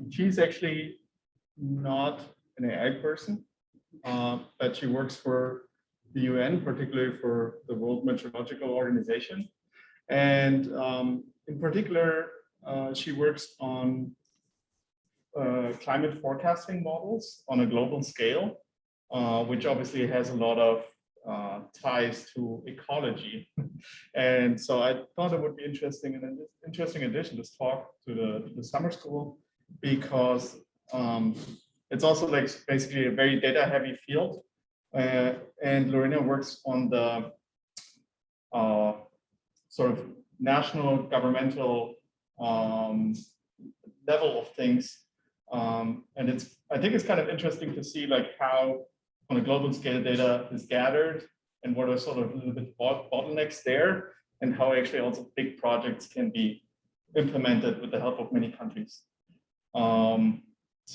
She's actually not an AI person, but she works for the UN, particularly for the World Meteorological Organization. And in particular, she works on climate forecasting models on a global scale, which obviously has a lot of ties to ecology. And so I thought it would be interesting, and an interesting addition, this talk to the summer school, because it's also like basically a very data heavy field. And Lorena works on the sort of national governmental level of things. And I think it's kind of interesting to see like how on a global scale data is gathered and what are sort of a little bit bottlenecks there, and how actually also big projects can be implemented with the help of many countries. And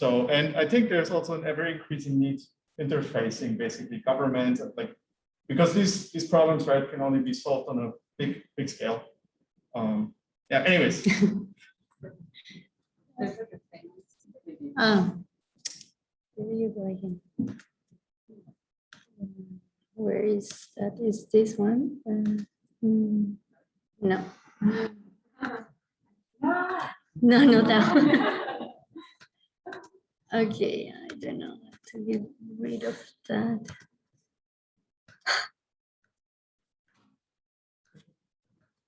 I think there's also an ever increasing need interfacing basically government and like, because these problems, right, can only be solved on a big scale. Yeah, anyways. You go again. Where is that? Is this one? No. No, not that one. Okay, I don't know how to get rid of that.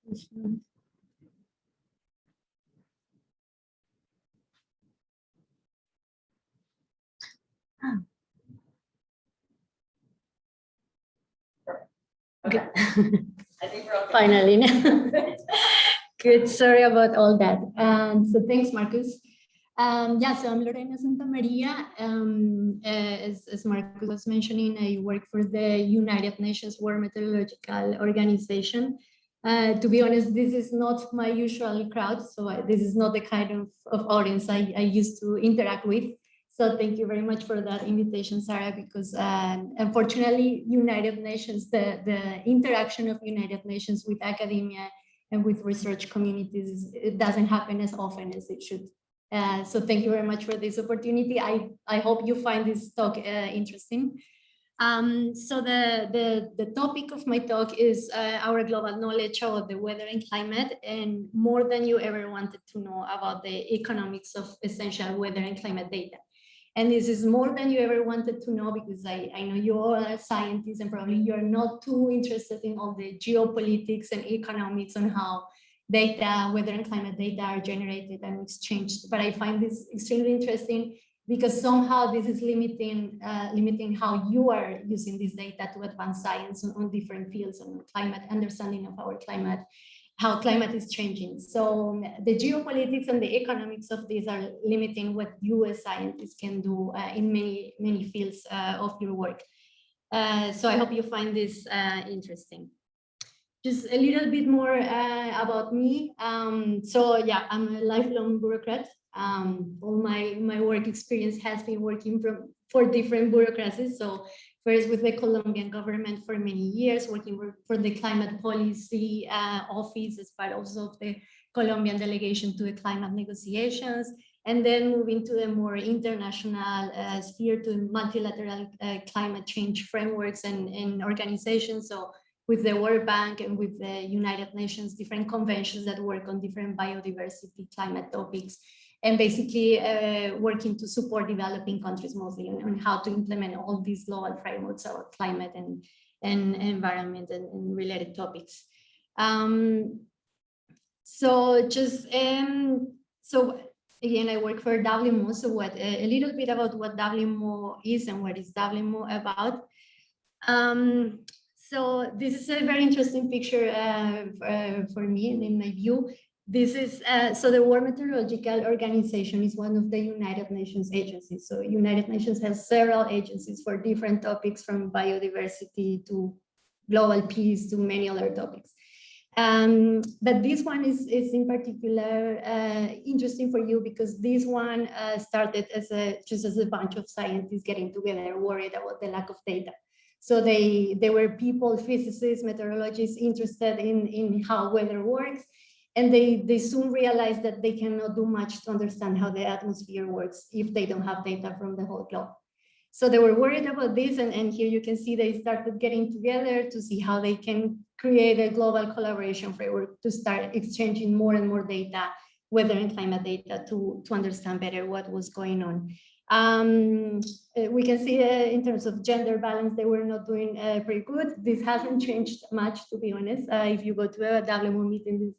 This one. Okay. I think we're okay. Finally. Good. Sorry about all that. So thanks, Marcus. Yeah, so I'm Lorena Santamaria. As Marcus was mentioning, I work for the United Nations World Meteorological Organization. To be honest, this is not my usual crowd, so this is not the kind of audience I used to interact with. So thank you very much for that invitation, Sarah, because unfortunately, United Nations, the interaction of United Nations with academia and with research communities, it doesn't happen as often as it should. So thank you very much for this opportunity. I hope you find this talk interesting. So the topic of my talk is our global knowledge about the weather and climate, and more than you ever wanted to know about the economics of essential weather and climate data. And this is more than you ever wanted to know, because I know you all are scientists and probably you're not too interested in all the geopolitics and economics on how data, weather and climate data are generated and exchanged. But I find this extremely interesting because somehow this is limiting how you are using this data to advance science on different fields on climate, understanding of our climate, how climate is changing. So the geopolitics and the economics of these are limiting what you as scientists can do in many fields of your work. So I hope you find this interesting. Just a little bit more about me. So yeah, I'm a lifelong bureaucrat. All my work experience has been working for different bureaucracies. So first with the Colombian government for many years, working for the climate policy office as part also of the Colombian delegation to the climate negotiations, and then moving to a more international sphere to multilateral climate change frameworks and organizations. So with the World Bank and with the United Nations, different conventions that work on different biodiversity climate topics, and basically working to support developing countries mostly on how to implement all these global frameworks about climate and environment and related topics. So again, I work for WMO. So a little bit about what WMO is and what is WMO about. So this is a very interesting picture for me and in my view. This is, so the World Meteorological Organization is one of the United Nations agencies. So United Nations has several agencies for different topics, from biodiversity to global peace to many other topics. But this one is in particular interesting for you because this one started as just as a bunch of scientists getting together worried about the lack of data. So they were people, physicists, meteorologists interested in how weather works. And they soon realized that they cannot do much to understand how the atmosphere works if they don't have data from the whole globe. So they were worried about this, and here you can see they started getting together to see how they can create a global collaboration framework to start exchanging more and more data, weather and climate data, to understand better what was going on. We can see in terms of gender balance, they were not doing pretty good. This hasn't changed much, to be honest. If you go to a WMO meeting,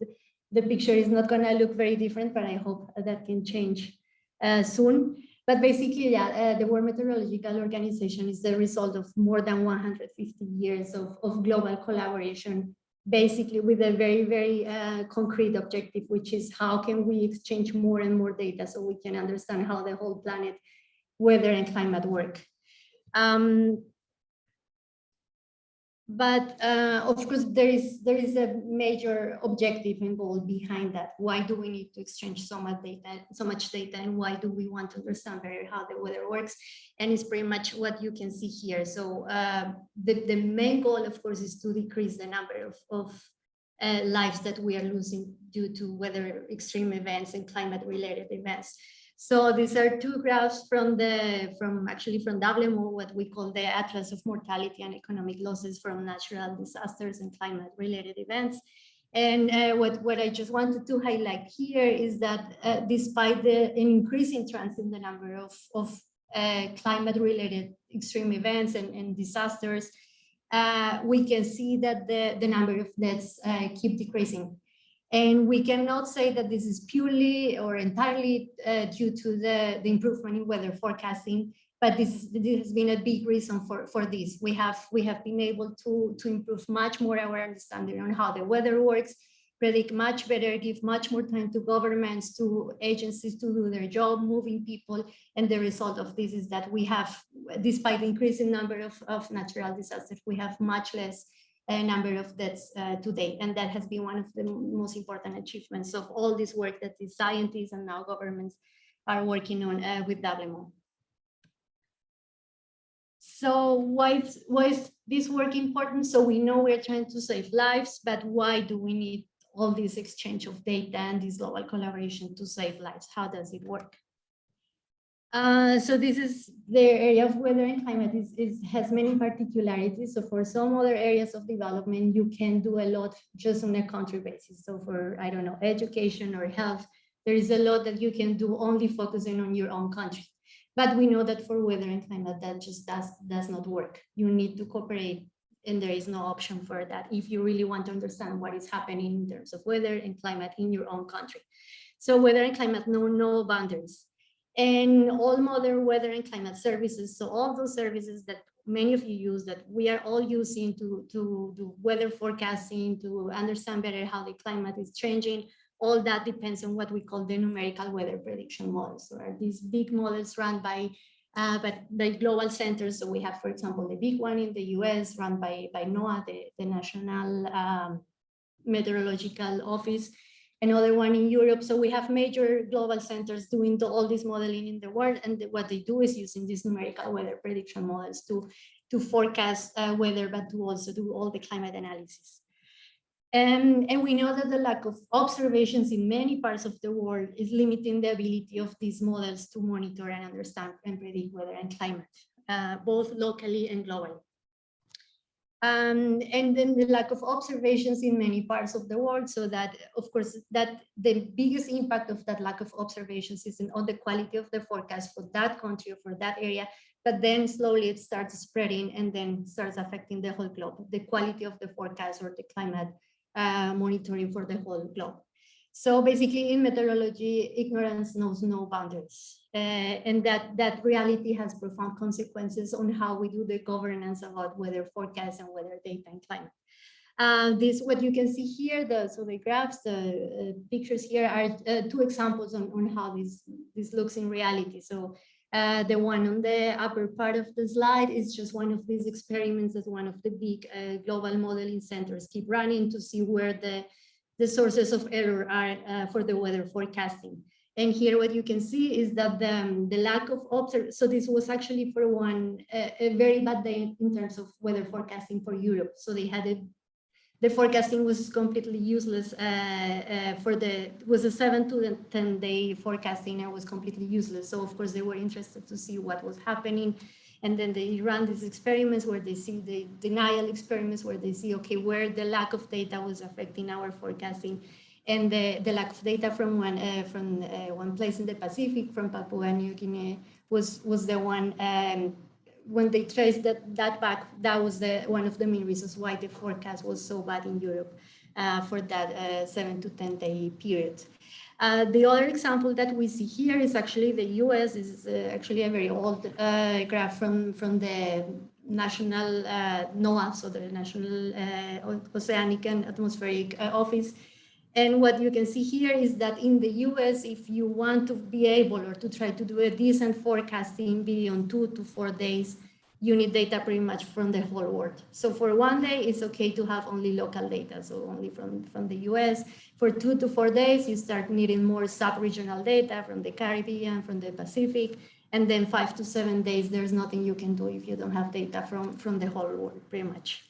the picture is not going to look very different, but I hope that can change soon. But basically, yeah, the World Meteorological Organization is the result of more than 150 years of global collaboration, basically with a very, very concrete objective, which is how can we exchange more and more data so we can understand how the whole planet, weather and climate work. But of course, there is a major objective involved behind that. Why do we need to exchange so much data, and why do we want to understand better how the weather works? And it's pretty much what you can see here. So the main goal, of course, is to decrease the number of lives that we are losing due to weather extreme events and climate-related events. So these are two graphs from WMO, what we call the Atlas of Mortality and Economic Losses from Natural Disasters and Climate-Related Events. And what I just wanted to highlight here is that despite an increasing trend in the number of climate-related extreme events and disasters, we can see that the number of deaths keep decreasing. And we cannot say that this is purely or entirely due to the improvement in weather forecasting, but this has been a big reason for this. We have been able to improve much more our understanding on how the weather works, predict much better, give much more time to governments, to agencies to do their job, moving people. And the result of this is that we have, despite the increasing number of natural disasters, we have much less number of deaths today, and that has been one of the most important achievements of all this work that the scientists and now governments are working on with WMO. So why is this work important? So we know we're trying to save lives, but why do we need all this exchange of data and this global collaboration to save lives? How does it work? So this is the area of weather and climate has many particularities. So for some other areas of development, you can do a lot just on a country basis. So for, I don't know, education or health, there is a lot that you can do only focusing on your own country. But we know that for weather and climate, that just does not work. You need to cooperate, and there is no option for that if you really want to understand what is happening in terms of weather and climate in your own country. So weather and climate know no boundaries. And all modern weather and climate services, so all those services that many of you use, that we are all using to do weather forecasting, to understand better how the climate is changing, all that depends on what we call the numerical weather prediction models. So are these big models run by global centers. So we have, for example, the big one in the US run by NOAA, the National Meteorological Office, another one in Europe. So we have major global centers doing all this modeling in the world. And what they do is using these numerical weather prediction models to forecast weather, but to also do all the climate analysis. And we know that the lack of observations in many parts of the world is limiting the ability of these models to monitor and understand and predict weather and climate, both locally and globally. And then the lack of observations in many parts of the world, so that, of course, that the biggest impact of that lack of observations is on the quality of the forecast for that country or for that area, but then slowly it starts spreading and then starts affecting the whole globe, the quality of the forecast or the climate monitoring for the whole globe. So basically in meteorology, ignorance knows no boundaries. And that reality has profound consequences on how we do the governance about weather forecasts and weather data and climate. This, what you can see here, so the graphs, the pictures here are two examples on how this looks in reality. So the one on the upper part of the slide is just one of these experiments that one of the big global modeling centers keep running to see where the sources of error are for the weather forecasting. And here what you can see is that the lack of so this was actually for a very bad day in terms of weather forecasting for Europe. So they had a the forecasting was completely useless was a 7 to 10 day forecasting and was completely useless. So of course they were interested to see what was happening. And then they ran these experiments where they see the denial experiments where they see, okay, where the lack of data was affecting our forecasting. And the lack of data from one place in the Pacific, from Papua New Guinea, was the one, when they traced that back, that was one of the main reasons why the forecast was so bad in Europe for that 7 to 10 day period. The other example that we see here is actually the US. This is actually a very old graph from the National NOAA, so the National Oceanic and Atmospheric Office. And what you can see here is that in the US, if you want to be able or to try to do a decent forecasting beyond 2 to 4 days, you need data pretty much from the whole world. So for 1 day, it's okay to have only local data, so only from the US. For 2 to 4 days, you start needing more sub-regional data from the Caribbean, from the Pacific. And then 5 to 7 days, there's nothing you can do if you don't have data from the whole world, pretty much.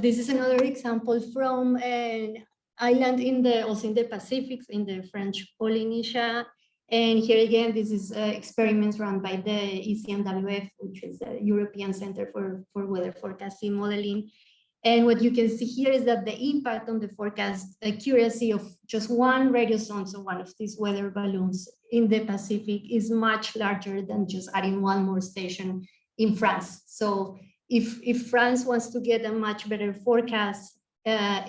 This is another example from an island also in the Pacific, in the French Polynesia. And here again, this is experiments run by the ECMWF, which is the European Center for Weather Forecasting Modeling. And what you can see here is that the impact on the forecast accuracy of just one radio zone, so one of these weather balloons in the Pacific, is much larger than just adding one more station in France. So if France wants to get a much better forecast,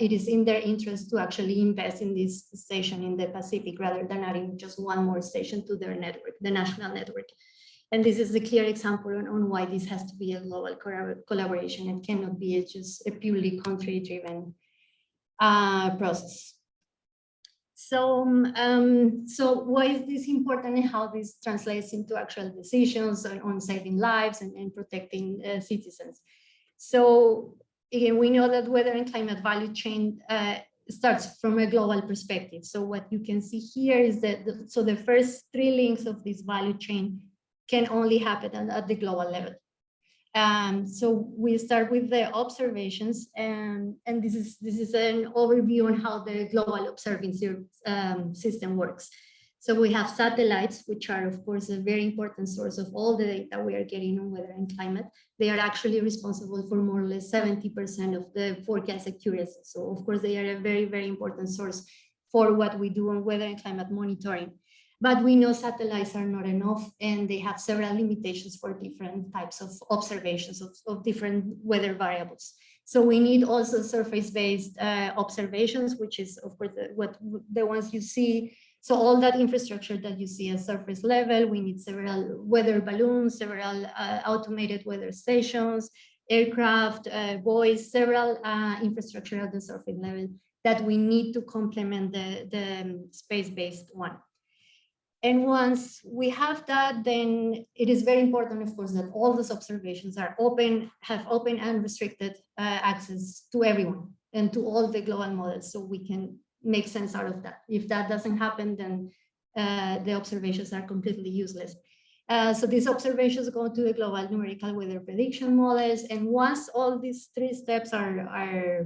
it is in their interest to actually invest in this station in the Pacific rather than adding just one more station to their network, the national network. And this is a clear example on why this has to be a global collaboration and cannot be just a purely country-driven process. So why is this important and how this translates into actual decisions on saving lives and protecting citizens? So again, we know that weather and climate value chain starts from a global perspective. So what you can see here is that the first 3 links of this value chain can only happen at the global level. So we start with the observations, and this is an overview on how the global observing system works. So we have satellites, which are of course a very important source of all the data we are getting on weather and climate. They are actually responsible for more or less 70% of the forecast accuracy. So of course they are a very, very important source for what we do on weather and climate monitoring. But we know satellites are not enough, and they have several limitations for different types of observations of different weather variables. So we need also surface-based observations, which is of course the ones you see. So all that infrastructure that you see at surface level, we need several weather balloons, several automated weather stations, aircraft, buoys, several infrastructure at the surface level that we need to complement the space-based one. And once we have that, then it is very important, of course, that all those observations are open, have open and restricted access to everyone and to all the global models, so we can make sense out of that. If that doesn't happen, then the observations are completely useless. So these observations go to the global numerical weather prediction models, and once all these 3 steps are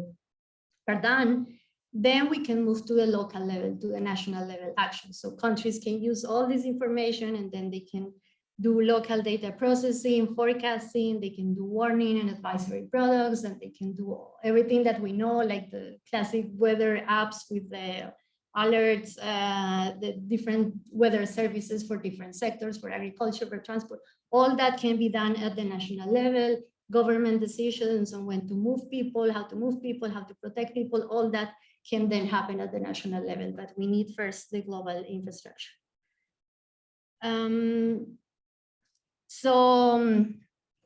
done, then we can move to the local level, to the national level action. So countries can use all this information, and then they can do local data processing, forecasting, they can do warning and advisory products, and they can do everything that we know, like the classic weather apps with the alerts, the different weather services for different sectors, for agriculture, for transport. All that can be done at the national level. Government decisions on when to move people, how to protect people, all that can then happen at the national level, but we need first the global infrastructure.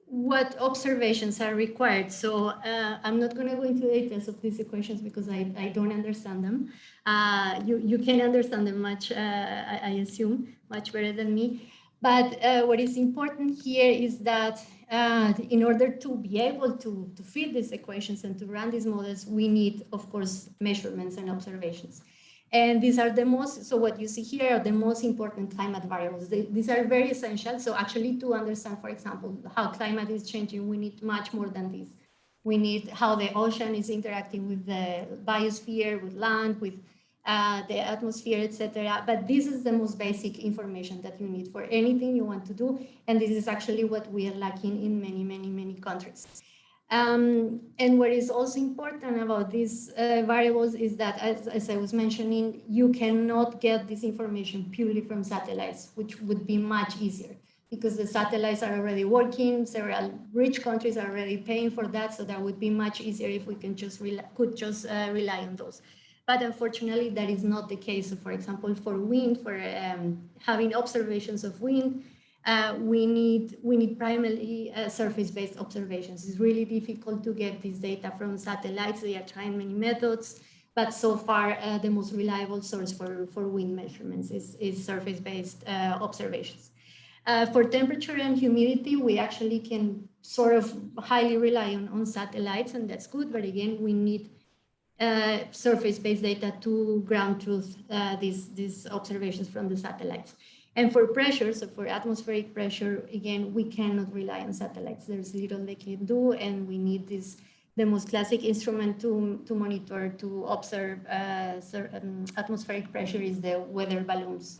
What observations are required? So I'm not going to go into details of these equations because I don't understand them. You can understand them much, I assume, much better than me. But what is important here is that in order to be able to fit these equations and to run these models, we need, of course, measurements and observations. And these are the most, so what you see here are the most important climate variables. These are very essential. So actually to understand, for example, how climate is changing, we need much more than this. We need how the ocean is interacting with the biosphere, with land, with the atmosphere, etc. But this is the most basic information that you need for anything you want to do. And this is actually what we are lacking in many countries. And what is also important about these variables is that, as I was mentioning, you cannot get this information purely from satellites, which would be much easier because the satellites are already working. Several rich countries are already paying for that, so that would be much easier if we can just rely on those. But unfortunately, that is not the case. So, for example, for wind, for having observations of wind, we need primarily surface-based observations. It's really difficult to get this data from satellites. They are trying many methods, but so far the most reliable source for wind measurements is surface-based observations. For temperature and humidity, we actually can sort of highly rely on satellites, and that's good. But again, we need surface-based data to ground truth these observations from the satellites. And for pressure, so for atmospheric pressure, again, we cannot rely on satellites. There's little they can do, and we need the most classic instrument to monitor, to observe atmospheric pressure is the weather balloons.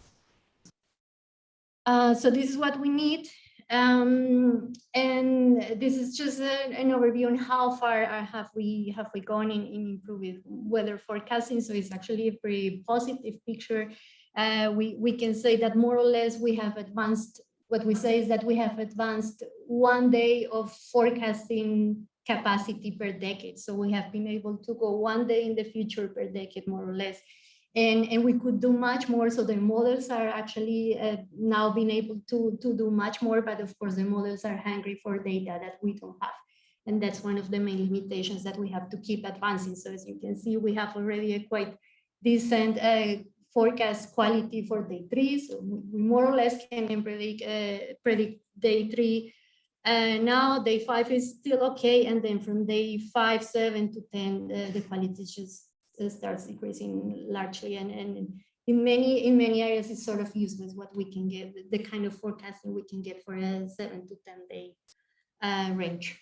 So this is what we need. And this is just an overview on how far have we gone in improving weather forecasting. So it's actually a pretty positive picture. We can say that more or less we have advanced. What we say is that we have advanced 1 day of forecasting capacity per decade. So we have been able to go 1 day in the future per decade, more or less. And we could do much more. So the models are actually now being able to do much more, but of course the models are hungry for data that we don't have. And that's one of the main limitations that we have to keep advancing. So as you can see, we have already a quite decent forecast quality for day 3. So we more or less can predict day 3. Now day 5 is still okay. And then from day 5, 7 to 10, the quality just starts decreasing largely, and in many areas it's sort of useless what we can get, the kind of forecasting we can get for a 7 to 10 day range.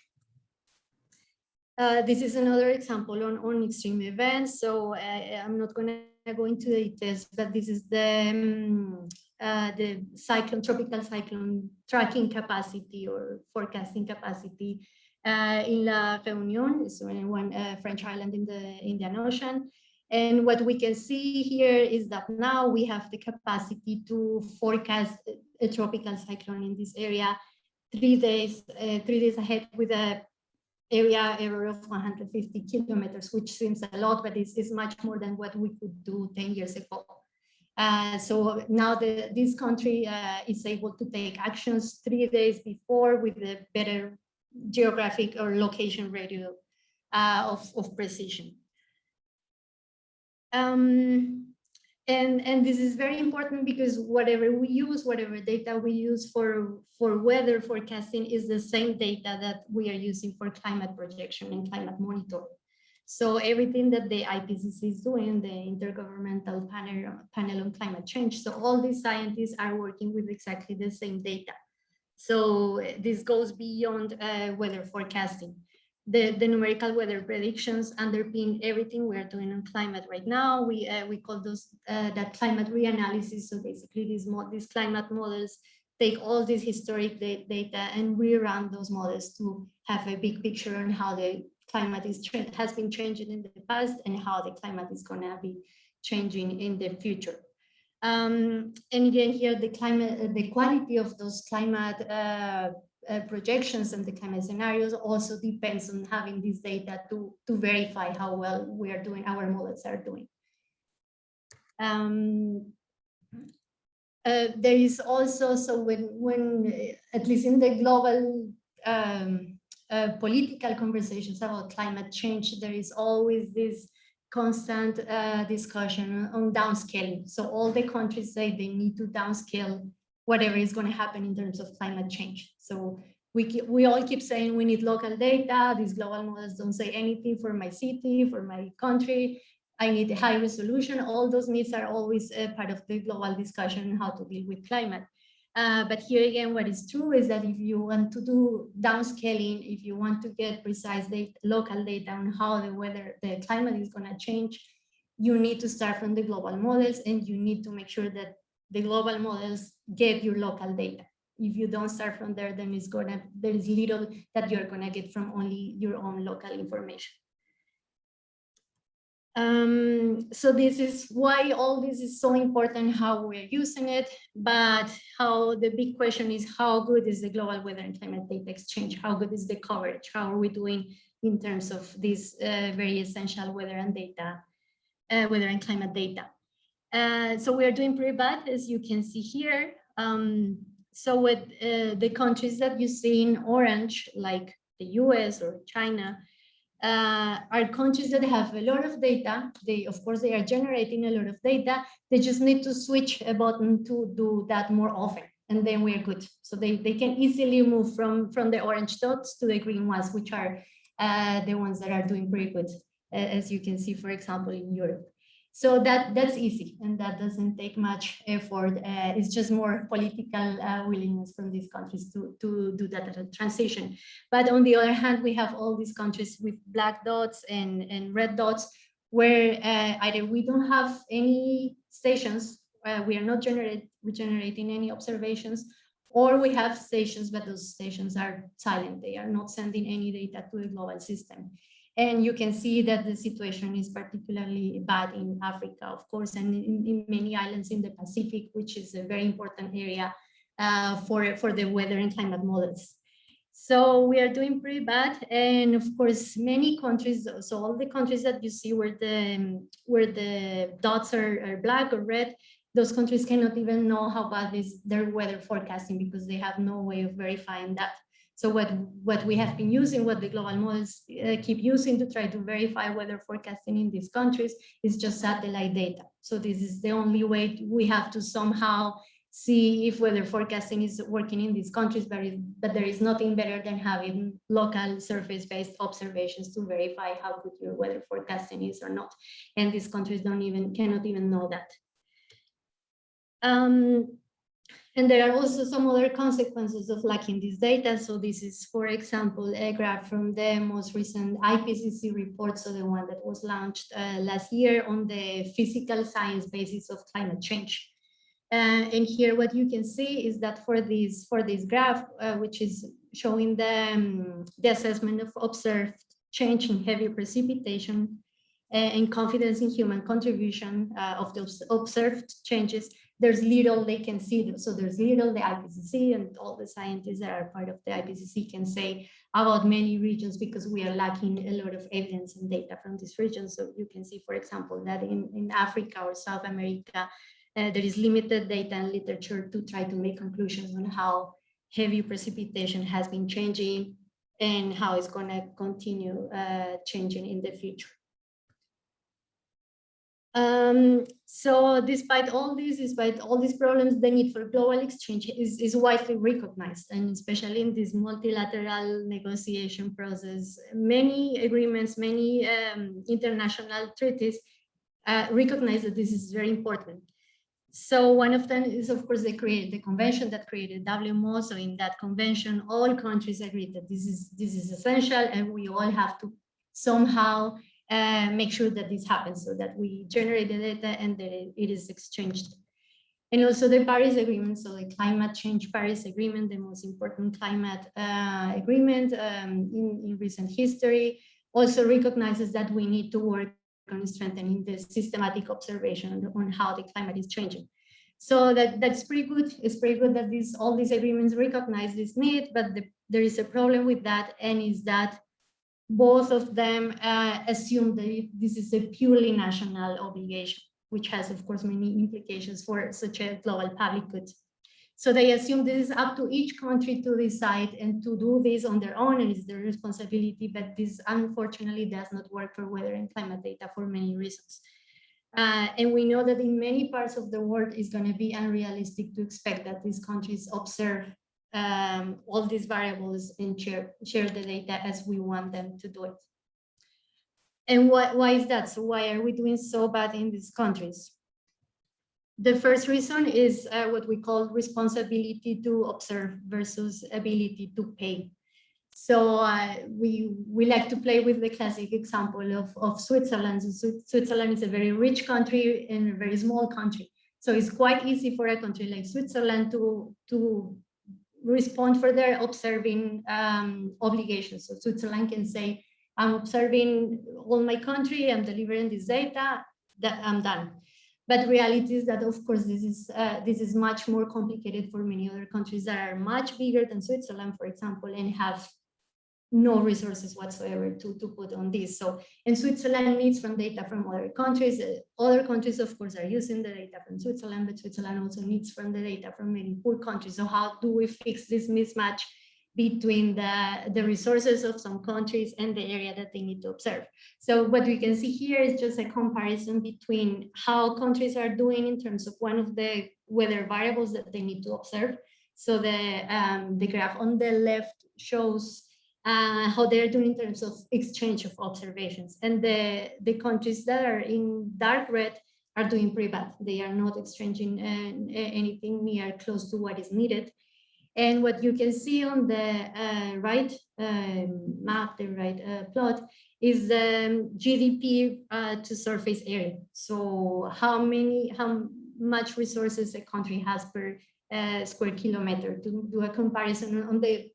This is another example on extreme events. So I'm not going to go into the details, but this is the tropical cyclone tracking capacity or forecasting capacity in La Réunion, is one French island in the Indian Ocean. And what we can see here is that now we have the capacity to forecast a tropical cyclone in this area 3 days ahead with a area error of 150 kilometers, which seems a lot, but it's much more than what we could do 10 years ago. So now this country is able to take actions 3 days before with a better geographic or location radio of precision. And this is very important because whatever data we use for weather forecasting is the same data that we are using for climate projection and climate monitoring. So everything that the IPCC is doing, the Intergovernmental Panel on Climate Change, so all these scientists are working with exactly the same data. So this goes beyond weather forecasting. The numerical weather predictions underpin everything we're doing on climate right now. We call those that climate reanalysis. So basically these climate models take all this historic data and rerun those models to have a big picture on how the climate has been changing in the past and how the climate is going to be changing in the future. And again, here the quality of those climate projections and the climate scenarios also depends on having this data to verify how well we are doing, our models are doing. There is also, so when at least in the global political conversations about climate change, there is always this constant discussion on downscaling. So all the countries say they need to downscale whatever is going to happen in terms of climate change. So we all keep saying we need local data. These global models don't say anything for my city, for my country. I need a high resolution. All those needs are always a part of the global discussion on how to deal with climate. But here again, what is true is that if you want to do downscaling, if you want to get precise data, local data on how the climate is going to change, you need to start from the global models, and you need to make sure that the global models get your local data. If you don't start from there, then there is little that you're gonna get from only your own local information. So this is why all this is so important, how we're using it, but how the big question is, how good is the global weather and climate data exchange? How good is the coverage? How are we doing in terms of this very essential weather and climate data? So we are doing pretty bad, as you can see here. So with the countries that you see in orange, like the US or China, are countries that have a lot of data. Of course, they are generating a lot of data. They just need to switch a button to do that more often, and then we're good. So they can easily move from the orange dots to the green ones, which are the ones that are doing pretty good, as you can see, for example, in Europe. So that's easy, and that doesn't take much effort. It's just more political willingness from these countries to do that transition. But on the other hand, we have all these countries with black dots and red dots, where either we don't have any stations, we are not generating any observations, or we have stations, but those stations are silent. They are not sending any data to the global system. And you can see that the situation is particularly bad in Africa, of course, and in many islands in the Pacific, which is a very important area for the weather and climate models. So we are doing pretty bad. And of course, many countries, so all the countries that you see where the dots are black or red, those countries cannot even know how bad is their weather forecasting, because they have no way of verifying that. So what we have been using, what the global models keep using to try to verify weather forecasting in these countries, is just satellite data. So this is the only way we have to somehow see if weather forecasting is working in these countries, but there is nothing better than having local surface-based observations to verify how good your weather forecasting is or not. And these countries cannot even know that. And there are also some other consequences of lacking this data. So this is, for example, a graph from the most recent IPCC report, so the one that was launched last year on the physical science basis of climate change. And here what you can see is that for this graph, which is showing the assessment of observed change in heavy precipitation and confidence in human contribution of the observed changes, there's little they can see. So there's little the IPCC and all the scientists that are part of the IPCC can say about many regions, because we are lacking a lot of evidence and data from these regions. So you can see, for example, that in Africa or South America, there is limited data and literature to try to make conclusions on how heavy precipitation has been changing and how it's going to continue changing in the future. So despite all these problems, the need for global exchange is widely recognized, and especially in this multilateral negotiation process, many agreements, many international treaties recognize that this is very important. So one of them is, of course, the convention that created WMO. So in that convention, all countries agreed that this is essential, and we all have to somehow make sure that this happens, so that we generate the data and that it is exchanged. And also the Paris Agreement, so the Climate Change Paris Agreement, the most important climate agreement in recent history, also recognizes that we need to work on strengthening the systematic observation on how the climate is changing. So that's pretty good. It's pretty good that all these agreements recognize this need, but there is a problem with that, and is that both of them assume that this is a purely national obligation, which has, of course, many implications for such a global public good. So they assume this is up to each country to decide and to do this on their own, and it's their responsibility, but this unfortunately does not work for weather and climate data for many reasons. And we know that in many parts of the world, it's going to be unrealistic to expect that these countries observe all these variables and share the data as we want them to do it. And why is that? So why are we doing so bad in these countries? The first reason is what we call responsibility to observe versus ability to pay. So we like to play with the classic example of Switzerland. So Switzerland is a very rich country and a very small country. So it's quite easy for a country like Switzerland to respond for their observing obligations. So Switzerland can say, I'm observing all my country, I'm delivering this data, that I'm done. But reality is that, of course, this is much more complicated for many other countries that are much bigger than Switzerland, for example, and have no resources whatsoever to put on this. So, and Switzerland needs from data from other countries. Other countries, of course, are using the data from Switzerland, but Switzerland also needs from the data from many poor countries. So how do we fix this mismatch between the resources of some countries and the area that they need to observe? So what we can see here is just a comparison between how countries are doing in terms of one of the weather variables that they need to observe. So the graph on the left shows how they're doing in terms of exchange of observations. And the countries that are in dark red are doing pretty bad. They are not exchanging anything near close to what is needed. And what you can see on the right map, the right plot, is the GDP to surface area. So how much resources a country has per square kilometer, to do a comparison on the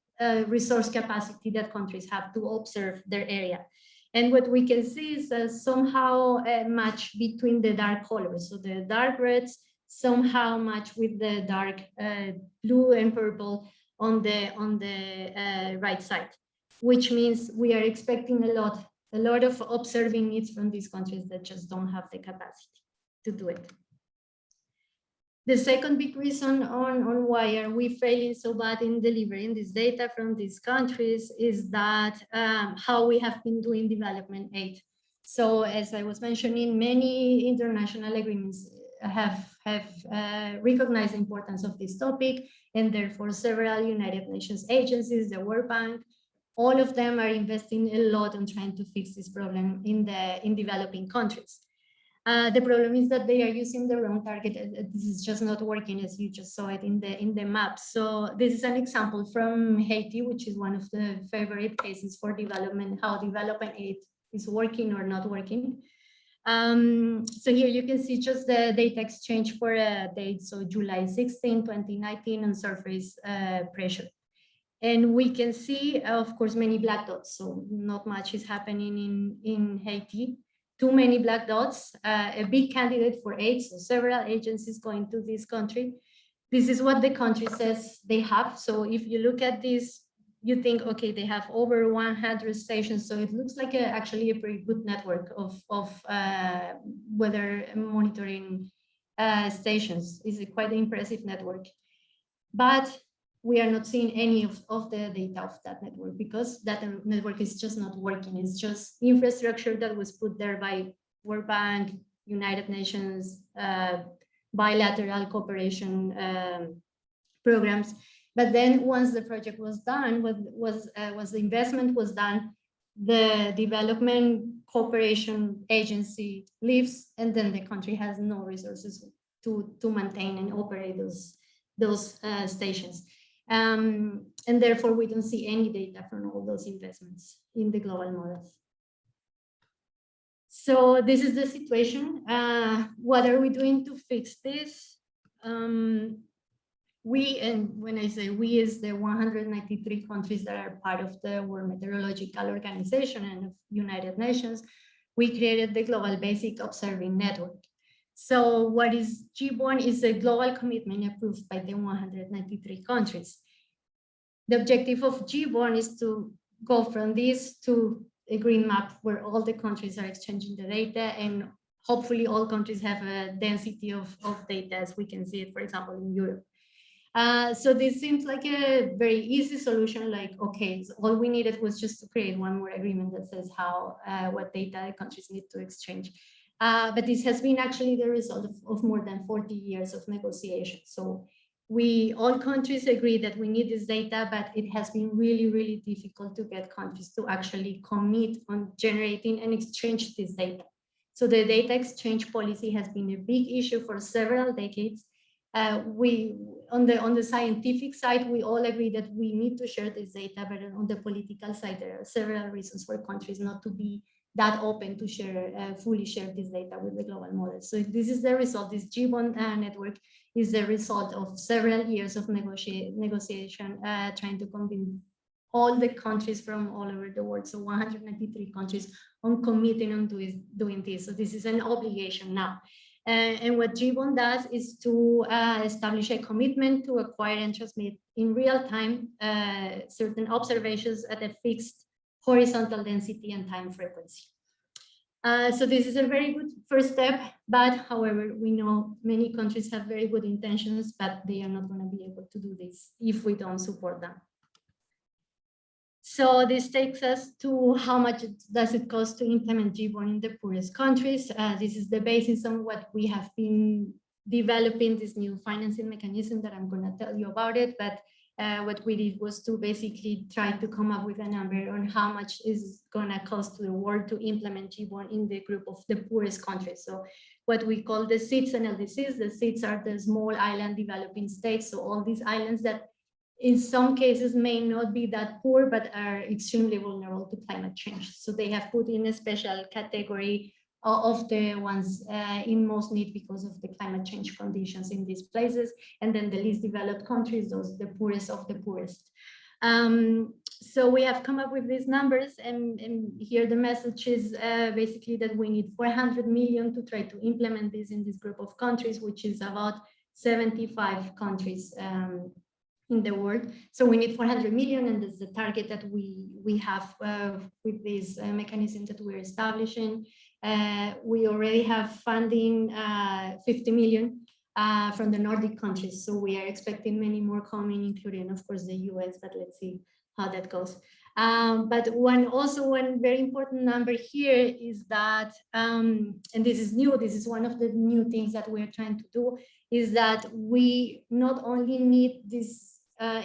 resource capacity that countries have to observe their area. And what we can see is somehow a match between the dark colors. So the dark reds somehow match with the dark blue and purple on the right side, which means we are expecting a lot of observing needs from these countries that just don't have the capacity to do it. The second big reason on why are we failing so bad in delivering this data from these countries is that how we have been doing development aid. So as I was mentioning, many international agreements have recognized the importance of this topic, and therefore several United Nations agencies, the World Bank, all of them are investing a lot on trying to fix this problem in developing countries. The problem is that they are using the wrong target. This is just not working, as you just saw it in the map. So this is an example from Haiti, which is one of the favorite cases for development, how development aid is working or not working. So here you can see just the data exchange for a date, so July 16, 2019 on surface pressure. And we can see, of course, many black dots. So not much is happening in Haiti. Too many black dots, a big candidate for aid, so several agencies going to this country. This is what the country says they have. So if you look at this, you think, okay, they have over 100 stations. So it looks like actually a pretty good network of weather monitoring stations. It's a quite impressive network. But we are not seeing any of the data of that network because that network is just not working. It's just infrastructure that was put there by World Bank, United Nations, bilateral cooperation programs. But then once the project was done, was the investment was done, the development cooperation agency leaves, and then the country has no resources to maintain and operate those stations. And therefore, we don't see any data from all those investments in the global models. So this is the situation. What are we doing to fix this? We, and when I say we, is the 193 countries that are part of the World Meteorological Organization and of United Nations, we created the Global Basic Observing Network. So what is GBON is a global commitment approved by the 193 countries. The objective of GBON is to go from this to a green map where all the countries are exchanging the data, and hopefully all countries have a density of data as we can see it, for example, in Europe. So this seems like a very easy solution, like, okay, so all we needed was just to create one more agreement that says how, what data the countries need to exchange. But this has been actually the result of more than 40 years of negotiation. So all countries agree that we need this data, but it has been really, really difficult to get countries to actually commit on generating and exchange this data. So the data exchange policy has been a big issue for several decades. On the scientific side, we all agree that we need to share this data, but on the political side, there are several reasons for countries not to be that open to share, fully share this data with the global model. So this is the result. This GBON network is the result of several years of negotiation, trying to convince all the countries from all over the world, so 193 countries, on committing on doing this. So this is an obligation now. And what GBON does is to establish a commitment to acquire and transmit in real time certain observations at a fixed horizontal density and time frequency. So this is a very good first step, but however, we know many countries have very good intentions, but they are not going to be able to do this if we don't support them. So this takes us to how much does it cost to implement GBON in the poorest countries. This is the basis on what we have been developing, this new financing mechanism that I'm going to tell you about it. But what we did was to basically try to come up with a number on how much is going to cost to the world to implement GBON in the group of the poorest countries. So what we call the SIDS and LDCs, the SIDS are the small island developing states. So all these islands that in some cases may not be that poor, but are extremely vulnerable to climate change. So they have put in a special category of the ones in most need because of the climate change conditions in these places. And then the least developed countries, those the poorest of the poorest. So we have come up with these numbers, and here the message is basically that we need 400 million to try to implement this in this group of countries, which is about 75 countries in the world. So we need 400 million, and that's the target that we have with this mechanism that we're establishing. We already have funding 50 million from the Nordic countries. So we are expecting many more coming, including of course the US, but let's see how that goes. But one very important number here is that, and this is new, this is one of the new things that we're trying to do, is that we not only need this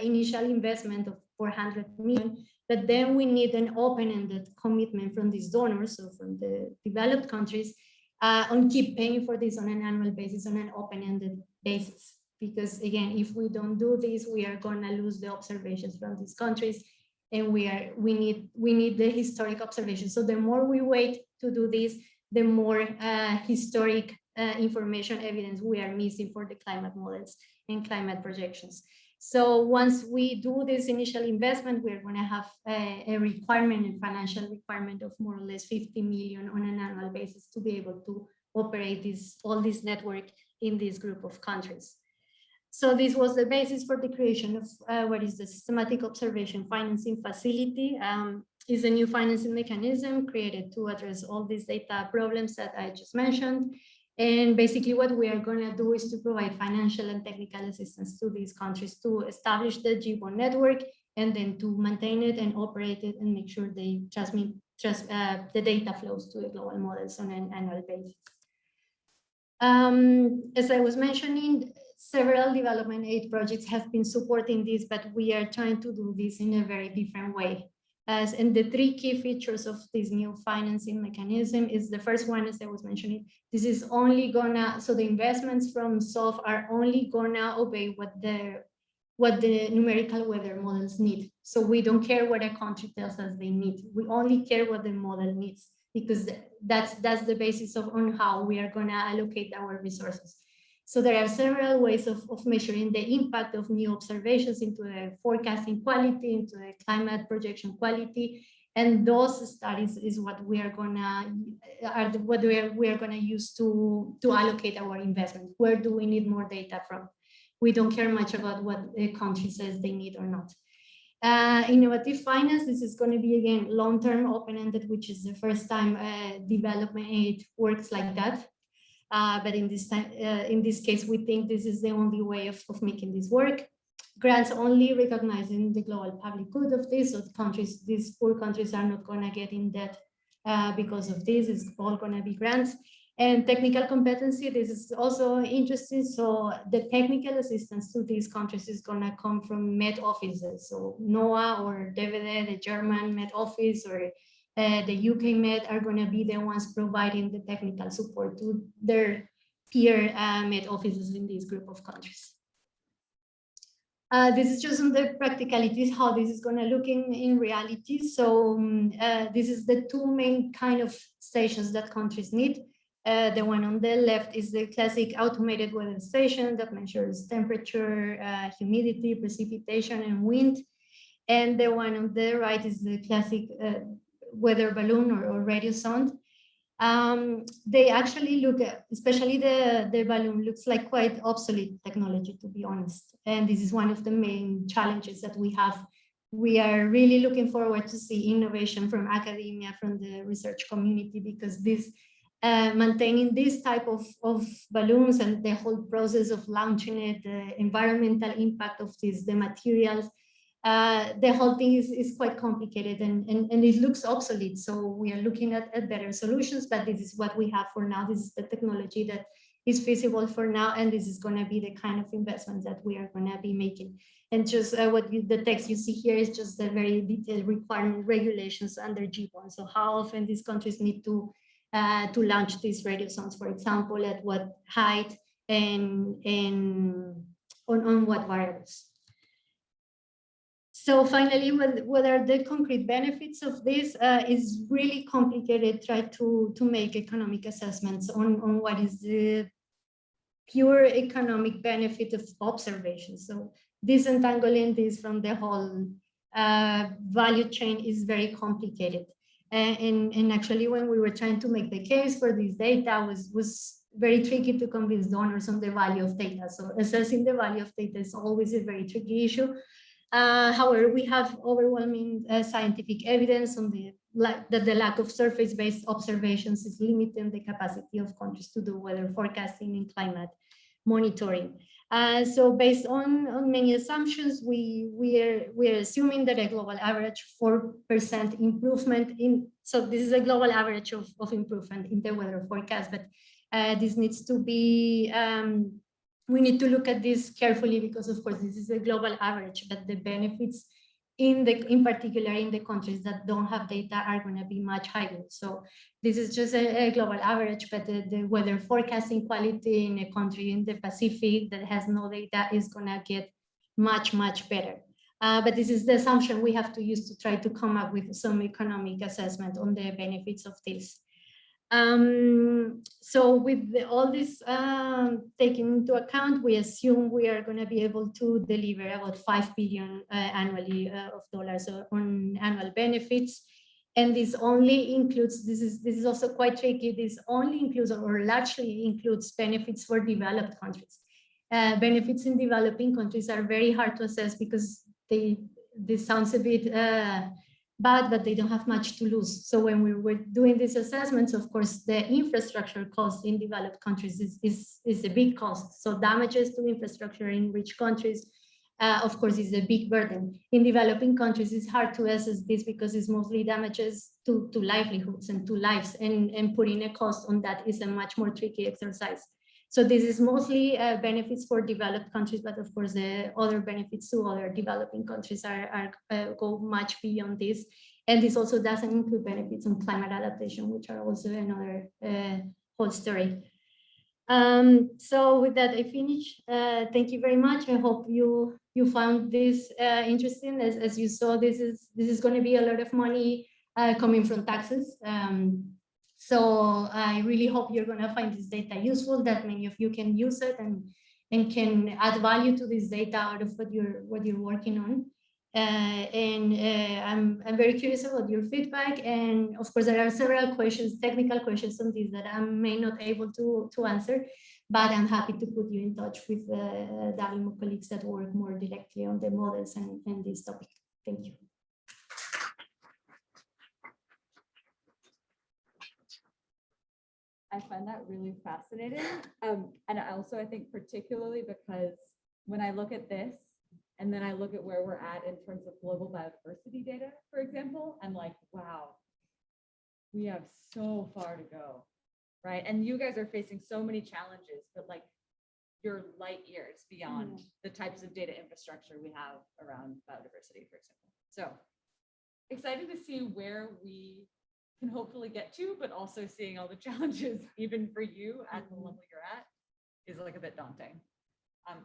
initial investment of 400 million, but then we need an open-ended commitment from these donors, so from the developed countries, on keep paying for this on an annual basis, on an open-ended basis. Because again, if we don't do this, we are going to lose the observations from these countries, and we need the historic observations. So the more we wait to do this, the more historic information evidence we are missing for the climate models and climate projections. So once we do this initial investment, we're going to have a requirement, a financial requirement of more or less 50 million on an annual basis to be able to operate all this network in this group of countries. So this was the basis for the creation of what is the Systematic Observation Financing Facility. Is a new financing mechanism created to address all these data problems that I just mentioned. And basically what we are going to do is to provide financial and technical assistance to these countries to establish the GBON network, and then to maintain it and operate it and make sure they transmit the data flows to the global models on an annual basis. As I was mentioning, several development aid projects have been supporting this, but we are trying to do this in a very different way. And the three key features of this new financing mechanism is the first one, as I was mentioning, this is only gonna, so the investments from SOF are only gonna obey what the numerical weather models need. So we don't care what a country tells us they need. We only care what the model needs, because that's the basis on how we are gonna allocate our resources. So there are several ways of measuring the impact of new observations into the forecasting quality, into the climate projection quality, and those studies is what we are gonna use to allocate our investment. Where do we need more data from? We don't care much about what the country says they need or not. Innovative finance, this is going to be again long-term open-ended, which is the first time development aid works like that. But in this case, we think this is the only way of making this work. Grants only, recognizing the global public good of this. So these poor countries are not going to get in debt because of this. It's all going to be grants. And technical competency, this is also interesting. So the technical assistance to these countries is going to come from Met offices. So NOAA or DVD, the German Met office, or the UK Met are going to be the ones providing the technical support to their peer Met offices in this group of countries. This is just on the practicalities, how this is going to look in reality. So this is the two main kind of stations that countries need. The one on the left is the classic automated weather station that measures temperature, humidity, precipitation, and wind. And the one on the right is the classic weather balloon or radio sound. They actually look at, especially the balloon looks like quite obsolete technology, to be honest. And this is one of the main challenges that we have. We are really looking forward to see innovation from academia, from the research community, because this maintaining this type of balloons and the whole process of launching it, the environmental impact of this, the materials, the whole thing is quite complicated and it looks obsolete. So we are looking at better solutions, but this is what we have for now. This is the technology that is feasible for now, and this is going to be the kind of investments that we are going to be making. And just the text you see here is just the very detailed requirement regulations under G1. So how often these countries need to launch these radio sounds, for example, at what height and on what variables. So finally, what are the concrete benefits of this? Is really complicated. Try to make economic assessments on what is the pure economic benefit of observation. So disentangling this from the whole value chain is very complicated. And actually, when we were trying to make the case for this data, was very tricky to convince donors on the value of data. So assessing the value of data is always a very tricky issue. However, we have overwhelming scientific evidence on that the lack of surface-based observations is limiting the capacity of countries to do weather forecasting and climate monitoring. So based on many assumptions, we are assuming that a global average 4% improvement in, so this is a global average of improvement in the weather forecast, but this needs to be, we need to look at this carefully because of course this is a global average, but the benefits in particular in the countries that don't have data are going to be much higher. So this is just a global average, but the weather forecasting quality in a country in the Pacific that has no data is going to get much better. But this is the assumption we have to use to try to come up with some economic assessment on the benefits of this. So with all this taken into account, we assume we are going to be able to deliver about $5 billion annually of dollars on annual benefits. And this only includes, this is also quite tricky, this only includes or largely includes benefits for developed countries. Benefits in developing countries are very hard to assess because this sounds a bit bad, but they don't have much to lose. So when we were doing these assessments, of course, the infrastructure cost in developed countries is a big cost. So damages to infrastructure in rich countries, of course, is a big burden. In developing countries, it's hard to assess this because it's mostly damages to livelihoods and to lives, and putting a cost on that is a much more tricky exercise. So this is mostly benefits for developed countries, but of course the other benefits to other developing countries go much beyond this. And this also doesn't include benefits on climate adaptation, which are also another whole story. So with that, I finish. Thank you very much. I hope you found this interesting. As you saw, this is going to be a lot of money coming from taxes. So I really hope you're going to find this data useful, that many of you can use it and can add value to this data out of what you're working on. I'm very curious about your feedback. And of course, there are several questions, technical questions on this that I may not able to answer, but I'm happy to put you in touch with the WMO colleagues that work more directly on the models and this topic. Thank you. I find that really fascinating. And I think particularly because when I look at this, and then I look at where we're at in terms of global biodiversity data, for example, I'm like, wow, we have so far to go, right? And you guys are facing so many challenges, but like you're light years beyond the types of data infrastructure we have around biodiversity, for example. So excited to see where we can hopefully get to, but also seeing all the challenges, even for you at the level you're at, is like a bit daunting.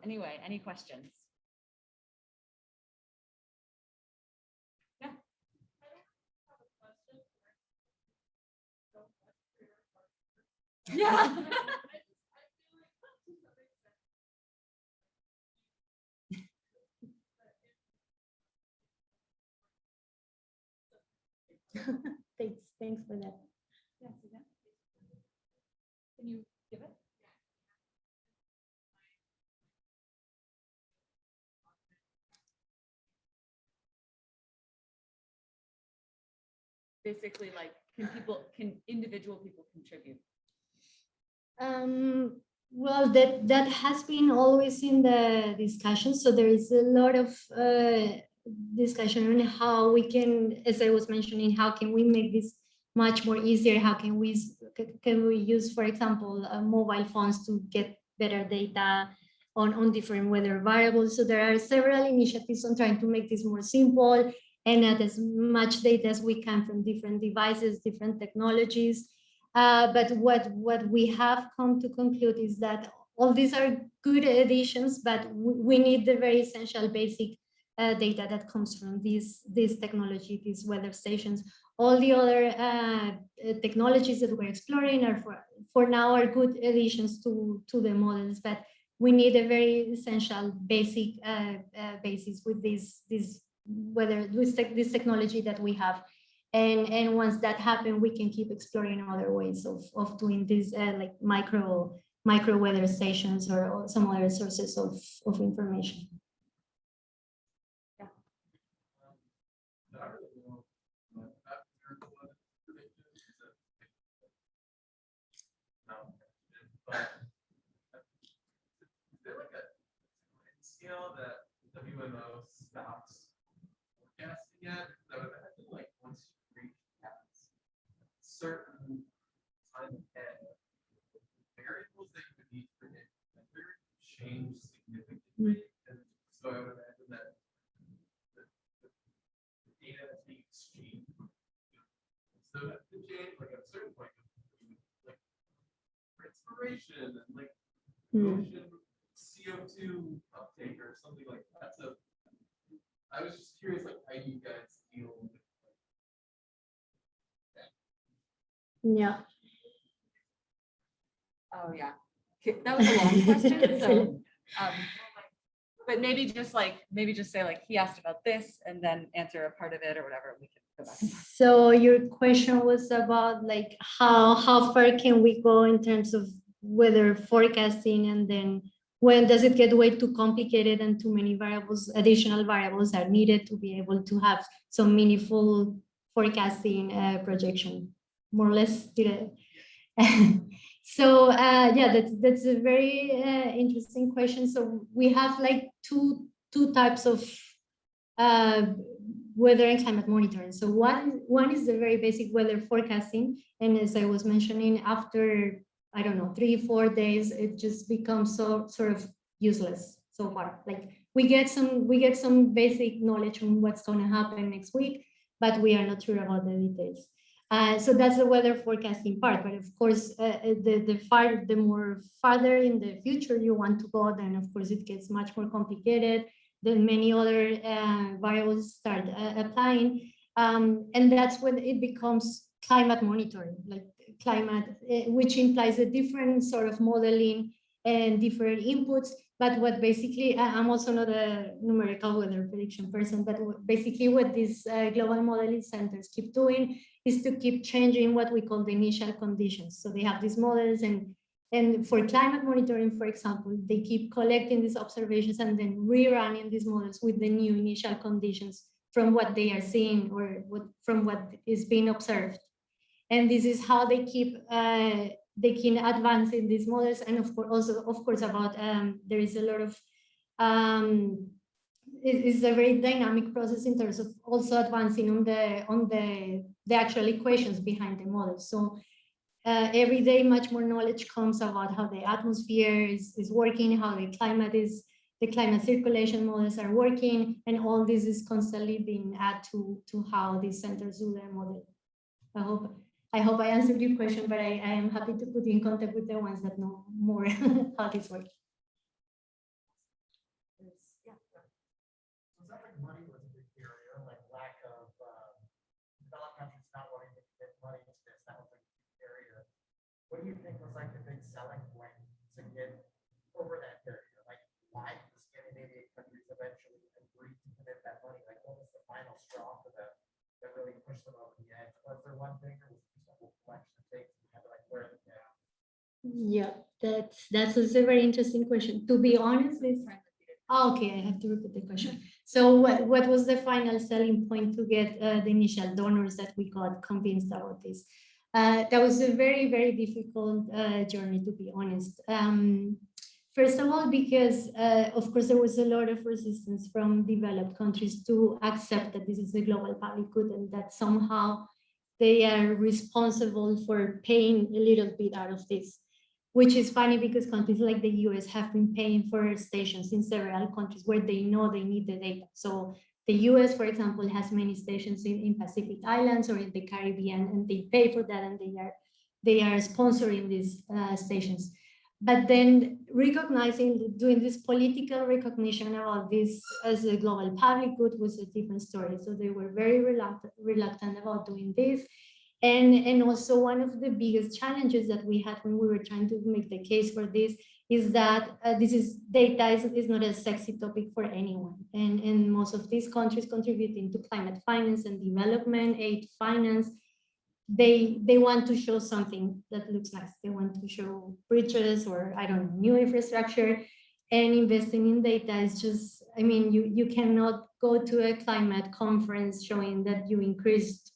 Anyway, any questions? Yeah. Yeah. Thanks for that. Yeah, Suzanne? Can you give it? Basically, like, can individual people contribute? Well, that has been always in the discussion. So there is a lot of discussion on how we can, as I was mentioning, how can we make this much more easier? How can we use, for example, mobile phones to get better data on different weather variables? So there are several initiatives on trying to make this more simple and add as much data as we can from different devices, different technologies. But what we have come to conclude is that all these are good additions, but we need the very essential basic data that comes from this technology, these weather stations. All the other technologies that we're exploring are for now are good additions to the models, but we need a very essential basic basis with this technology that we have. And once that happens, we can keep exploring other ways of doing this, like micro weather stations or some other sources of information. Yeah. Is there like a scale that WMO stops forecasting at? I would imagine like once you reach past certain time ahead, the variables that you would need to predict change significantly. And so I would imagine that the data that's being exchanged, so that could change like at a certain point, like inspiration and like ocean CO2 uptake or something like that. So I was just curious, like how you guys deal with that. Yeah. Oh yeah, that was a long question. So, but maybe just say like he asked about this, and then answer a part of it or whatever. We can go back. So your question was about like how far can we go in terms of weather forecasting, and then when does it get way too complicated and too many variables, additional variables are needed to be able to have some meaningful forecasting projection, more or less. So yeah, that's a very interesting question. So we have like two types of weather and climate monitoring. So one is the very basic weather forecasting, and as I was mentioning, after I don't know 3-4 days, it just becomes so sort of useless so far. Like we get some basic knowledge on what's going to happen next week, but we are not sure about the details. So that's the weather forecasting part. But of course, the more farther in the future you want to go, then of course it gets much more complicated. Then many other variables start applying, and that's when it becomes climate monitoring, like climate, which implies a different sort of modeling and different inputs. But what basically, I'm also not a numerical weather prediction person, but basically what these global modeling centers keep doing is to keep changing what we call the initial conditions. So they have these models, and for climate monitoring, for example, they keep collecting these observations and then rerunning these models with the new initial conditions from what they are seeing or from what is being observed. And this is how they keep advancing these models. And of course, also, of course, about there is a lot of it's a very dynamic process in terms of also advancing on the actual equations behind the model. So every day, much more knowledge comes about how the atmosphere is working, how the climate circulation models are working, and all this is constantly being added to how these centers do their model. I hope I answered your question, but I am happy to put you in contact with the ones that know more how this works. So it sounds like money was a big barrier, like lack of developed countries not wanting to get money to this. That was like a big barrier. What do you think was like the big selling point to get over that barrier? Like why did the Scandinavian countries eventually agree to commit that money? Like what was the final straw for them that really pushed them over the edge? Was there one thing, or was it just a whole collection of things that you had to like wear them down? Yeah, that's also a very interesting question. To be honest, this. Oh, okay, I have to repeat the question. So what was the final selling point to get the initial donors that we got convinced about this? That was a very, very difficult journey, to be honest. First of all, because of course there was a lot of resistance from developed countries to accept that this is a global public good and that somehow they are responsible for paying a little bit out of this. Which is funny because countries like the US have been paying for stations in several countries where they know they need the data. So the US, for example, has many stations in Pacific Islands or in the Caribbean, and they pay for that, and they are sponsoring these stations. But then recognizing, doing this political recognition about this as a global public good was a different story. So they were very reluctant about doing this. And also one of the biggest challenges that we had when we were trying to make the case for this is that data is not a sexy topic for anyone. And most of these countries contributing to climate finance and development aid finance, they want to show something that looks nice. They want to show bridges or, I don't know, new infrastructure. And investing in data is just, I mean, you cannot go to a climate conference showing that you increased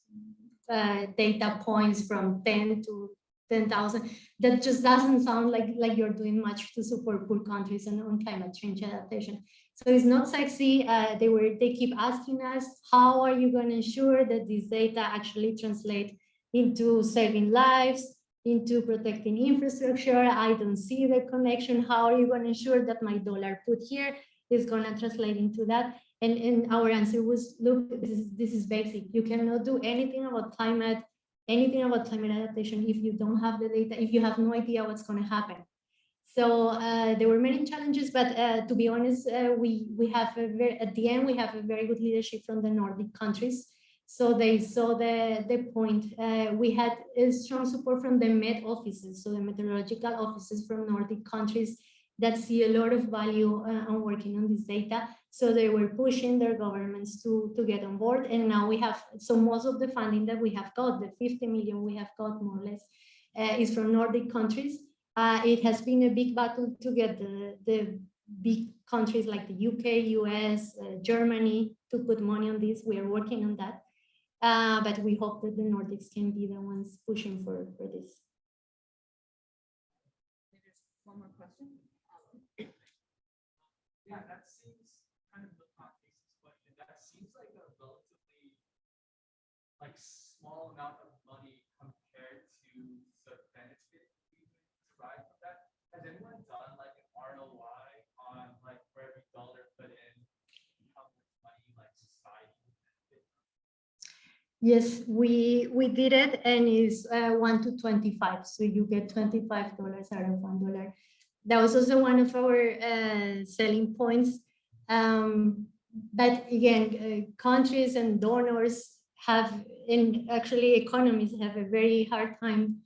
data points from 10 to 10,000. That just doesn't sound like you're doing much to support poor countries on climate change adaptation. So it's not sexy. They keep asking us, how are you going to ensure that this data actually translate into saving lives, into protecting infrastructure? I don't see the connection. How are you going to ensure that my dollar put here is going to translate into that? And our answer was, look, this is basic. You cannot do anything about climate adaptation if you don't have the data, if you have no idea what's going to happen. So there were many challenges, but to be honest, we have at the end we have a very good leadership from the Nordic countries. So they saw the point. We had a strong support from the Met offices, so the meteorological offices from Nordic countries that see a lot of value on working on this data. So they were pushing their governments to get on board. And now we have, so most of the funding that we have got, the 50 million we have got more or less, is from Nordic countries. It has been a big battle to get the big countries like the UK, US, Germany to put money on this. We are working on that. But we hope that the Nordics can be the ones pushing for this. There's one more question. Yeah, that seems kind of the Casey's question. That seems like a relatively small amount of money compared to the benefit we would derive from that. Has anyone done an ROI on for every dollar put in, how much money society would benefit? Yes, we did it, and it's 1 to 25. So you get $25 out of $1. That was also one of our selling points. But again, countries and donors have, and actually economies have a very hard time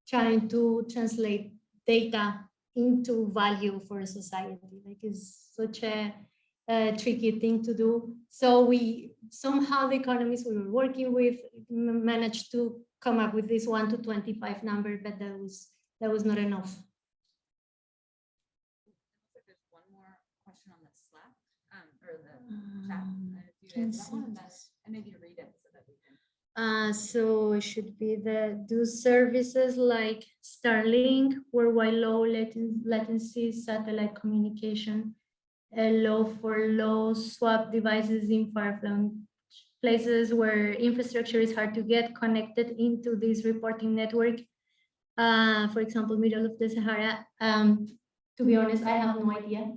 trying to translate data into value for a society. It's such a tricky thing to do. So we somehow, the economies we were working with managed to come up with this 1 to 25 number, but that was not enough. There's one more question on the Slack or the chat. Do you answer that one, and maybe read it so that we can. So it should be do services like Starlink, worldwide low latency satellite communication, allow for low swap devices in far-flung places where infrastructure is hard to get connected into this reporting network. For example, middle of the Sahara. To be honest, I have no idea.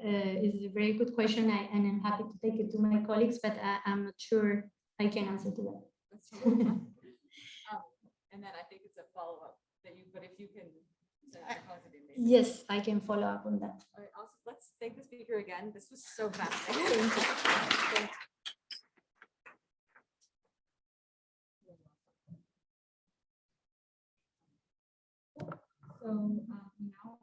It's a very good question, and I'm happy to take it to my colleagues, but I'm not sure I can answer to that. And then I think it's a follow-up that you, but if you can. send it to Jose, it'd be amazing. Yes, I can follow up on that. All right, awesome. Let's thank the speaker again. This was so fascinating. Thank you. So,